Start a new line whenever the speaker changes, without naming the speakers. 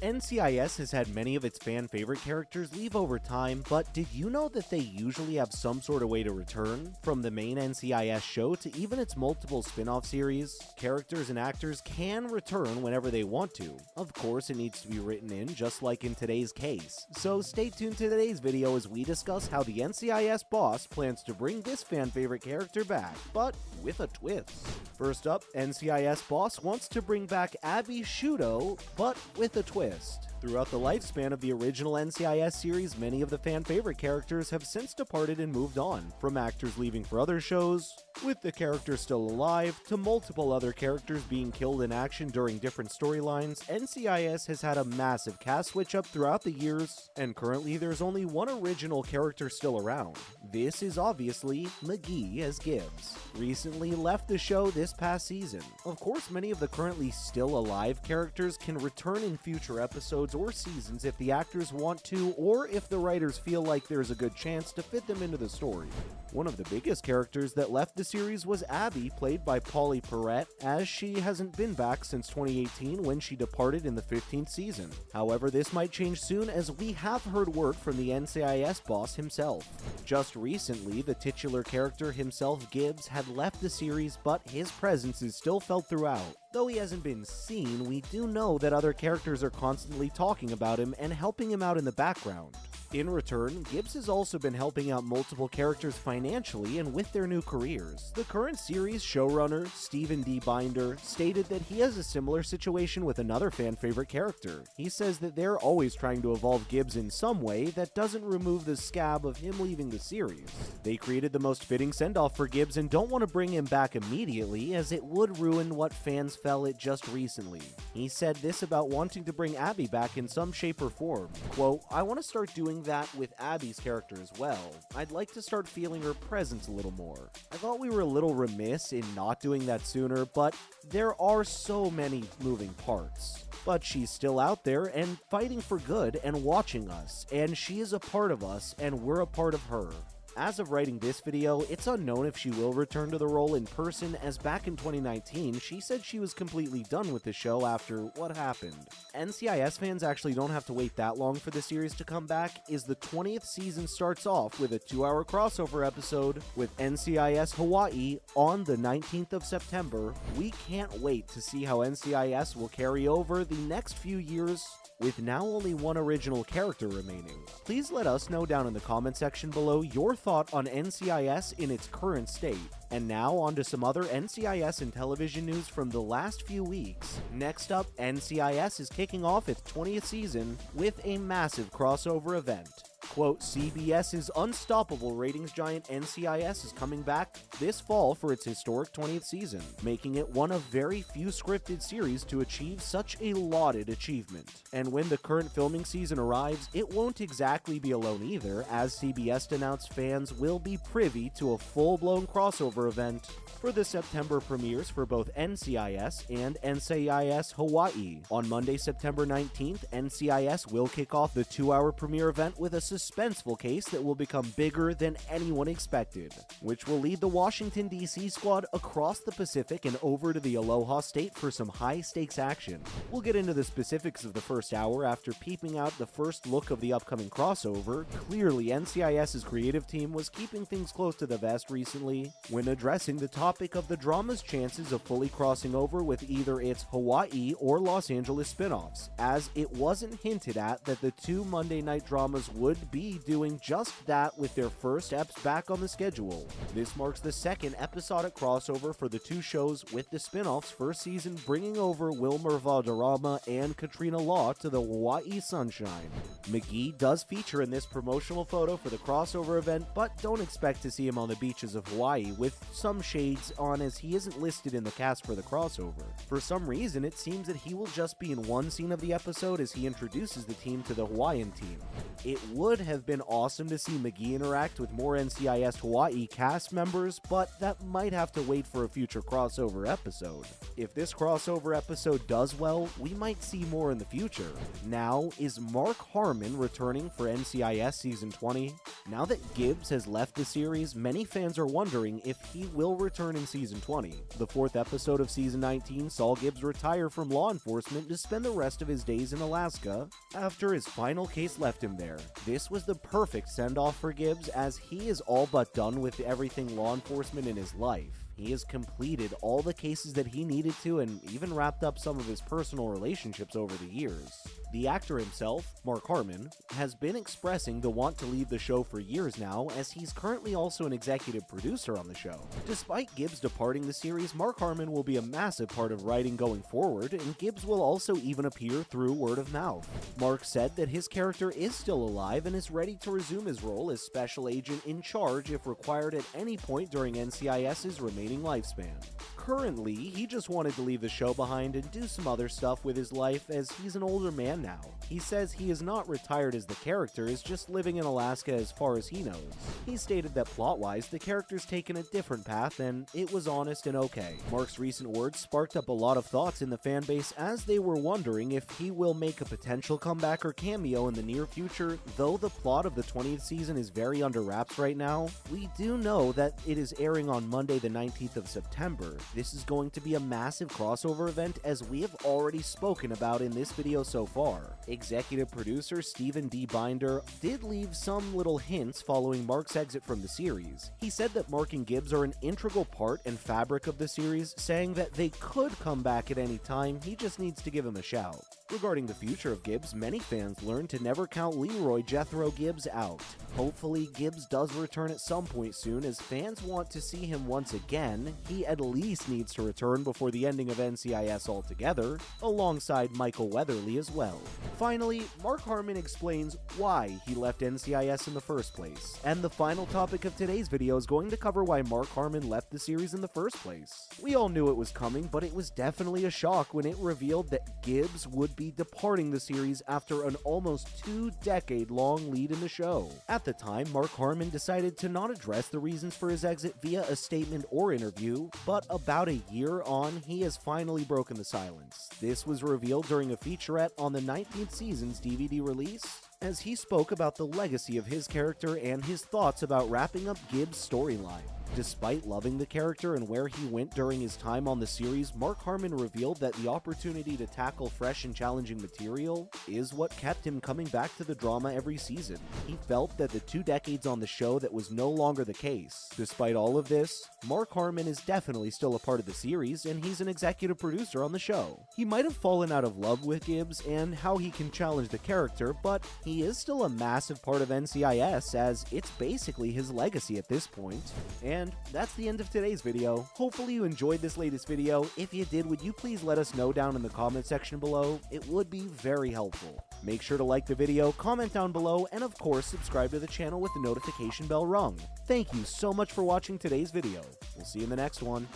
NCIS has had many of its fan-favorite characters leave over time, but did you know that they usually have some sort of way to return? From the main NCIS show to even its multiple spin-off series, characters and actors can return whenever they want to. Of course, it needs to be written in, just like in today's case. So stay tuned to today's video as we discuss how the NCIS boss plans to bring this fan-favorite character back, but with a twist. First up, NCIS boss wants to bring back Abby Sciuto, but with a twist. Throughout the lifespan of the original NCIS series, many of the fan-favorite characters have since departed and moved on, from actors leaving for other shows, with the character still alive, to multiple other characters being killed in action during different storylines. NCIS has had a massive cast switch up throughout the years, and currently there's only one original character still around. This is obviously McGee as Gibbs. Recently left the show this past season. Of course, many of the currently still alive characters can return in future episodes or seasons if the actors want to, or if the writers feel like there's a good chance to fit them into the story. One of the biggest characters that left the series was Abby, played by Pauley Perrette, as she hasn't been back since 2018 when she departed in the 15th season. However, this might change soon as we have heard word from the NCIS boss himself. Just recently, the titular character himself, Gibbs, had left the series, but his presence is still felt throughout. Though he hasn't been seen, we do know that other characters are constantly talking about him and helping him out in the background. In return, Gibbs has also been helping out multiple characters financially and with their new careers. The current series showrunner, Stephen D. Binder, stated that he has a similar situation with another fan-favorite character. He says that they're always trying to evolve Gibbs in some way that doesn't remove the scab of him leaving the series. They created the most fitting send-off for Gibbs and don't want to bring him back immediately, as it would ruin what fans felt it just recently. He said this about wanting to bring Abby back in some shape or form. Quote, "I want to start doing that with Abby's character as well. I'd like to start feeling her presence a little more. I thought we were a little remiss in not doing that sooner, but there are so many moving parts. But she's still out there and fighting for good and watching us, and she is a part of us and we're a part of her." As of writing this video, it's unknown if she will return to the role in person, as back in 2019, she said she was completely done with the show after what happened. NCIS fans actually don't have to wait that long for the series to come back, as the 20th season starts off with a 2-hour crossover episode with NCIS Hawaii on the 19th of September. We can't wait to see how NCIS will carry over the next few years, with now only one original character remaining. Please let us know down in the comment section below your thought on NCIS in its current state. And now on to some other NCIS and television news from the last few weeks. Next up, NCIS is kicking off its 20th season with a massive crossover event. Quote, "CBS's unstoppable ratings giant NCIS is coming back this fall for its historic 20th season, making it one of very few scripted series to achieve such a lauded achievement. And when the current filming season arrives, it won't exactly be alone either, as CBS announced fans will be privy to a full-blown crossover event for the September premieres for both NCIS and NCIS Hawaii. On Monday, September 19th, NCIS will kick off the 2-hour premiere event with a suspenseful case that will become bigger than anyone expected, which will lead the Washington, D.C. squad across the Pacific and over to the Aloha State for some high-stakes action. We'll get into the specifics of the first hour after peeping out the first look of the upcoming crossover. Clearly, NCIS's creative team was keeping things close to the vest recently when addressing the topic of the drama's chances of fully crossing over with either its Hawaii or Los Angeles spin-offs, as it wasn't hinted at that the two Monday night dramas would be doing just that with their first eps back on the schedule. This marks the second episodic crossover for the two shows, with the spin-offs first season bringing over Wilmer Valderrama and Katrina Law to the Hawaii sunshine. McGee does feature in this promotional photo for the crossover event, but don't expect to see him on the beaches of Hawaii, with some shades on as he isn't listed in the cast for the crossover. For some reason, it seems that he will just be in one scene of the episode as he introduces the team to the Hawaiian team. It would have been awesome to see McGee interact with more NCIS Hawaii cast members, but that might have to wait for a future crossover episode. If this crossover episode does well, we might see more in the future. Now, is Mark Harmon returning for NCIS Season 20? Now that Gibbs has left the series, many fans are wondering if he will return in Season 20. The 4th episode of Season 19 saw Gibbs retire from law enforcement to spend the rest of his days in Alaska after his final case left him there. This was the perfect send-off for Gibbs, as he is all but done with everything law enforcement in his life. He has completed all the cases that he needed to and even wrapped up some of his personal relationships over the years. The actor himself, Mark Harmon, has been expressing the want to leave the show for years now, as he's currently also an executive producer on the show. Despite Gibbs departing the series, Mark Harmon will be a massive part of writing going forward, and Gibbs will also even appear through word of mouth. Mark said that his character is still alive and is ready to resume his role as Special Agent in Charge if required at any point during NCIS's remaining lifespan. Currently, he just wanted to leave the show behind and do some other stuff with his life, as he's an older man now. He says he is not retired as the character, is just living in Alaska as far as he knows. He stated that plot-wise, the character's taken a different path and it was honest and okay. Mark's recent words sparked up a lot of thoughts in the fanbase, as they were wondering if he will make a potential comeback or cameo in the near future. Though the plot of the 20th season is very under wraps right now, we do know that it is airing on Monday the 19th of September. This is going to be a massive crossover event, as we have already spoken about in this video so far. Executive producer Stephen D. Binder did leave some little hints following Mark's exit from the series. He said that Mark and Gibbs are an integral part and fabric of the series, saying that they could come back at any time, he just needs to give him a shout. Regarding the future of Gibbs, many fans learned to never count Leroy Jethro Gibbs out. Hopefully, Gibbs does return at some point soon, as fans want to see him once again. He at least needs to return before the ending of NCIS altogether, alongside Michael Weatherly as well. Finally, Mark Harmon explains why he left NCIS in the first place. And the final topic of today's video is going to cover why Mark Harmon left the series in the first place. We all knew it was coming, but it was definitely a shock when it revealed that Gibbs would be departing the series after an almost 2-decade-long lead in the show. At the time, Mark Harmon decided to not address the reasons for his exit via a statement or interview, but about a year on, he has finally broken the silence. This was revealed during a featurette on the 19th season's DVD release, as he spoke about the legacy of his character and his thoughts about wrapping up Gibbs' storyline. Despite loving the character and where he went during his time on the series, Mark Harmon revealed that the opportunity to tackle fresh and challenging material is what kept him coming back to the drama every season. He felt that the 2 decades on the show that was no longer the case. Despite all of this, Mark Harmon is definitely still a part of the series, and he's an executive producer on the show. He might have fallen out of love with Gibbs and how he can challenge the character, but he is still a massive part of NCIS, as it's basically his legacy at this point. And that's the end of today's video. Hopefully you enjoyed this latest video. If you did, would you please let us know down in the comment section below? It would be very helpful. Make sure to like the video, comment down below, and of course subscribe to the channel with the notification bell rung. Thank you so much for watching today's video. We'll see you in the next one.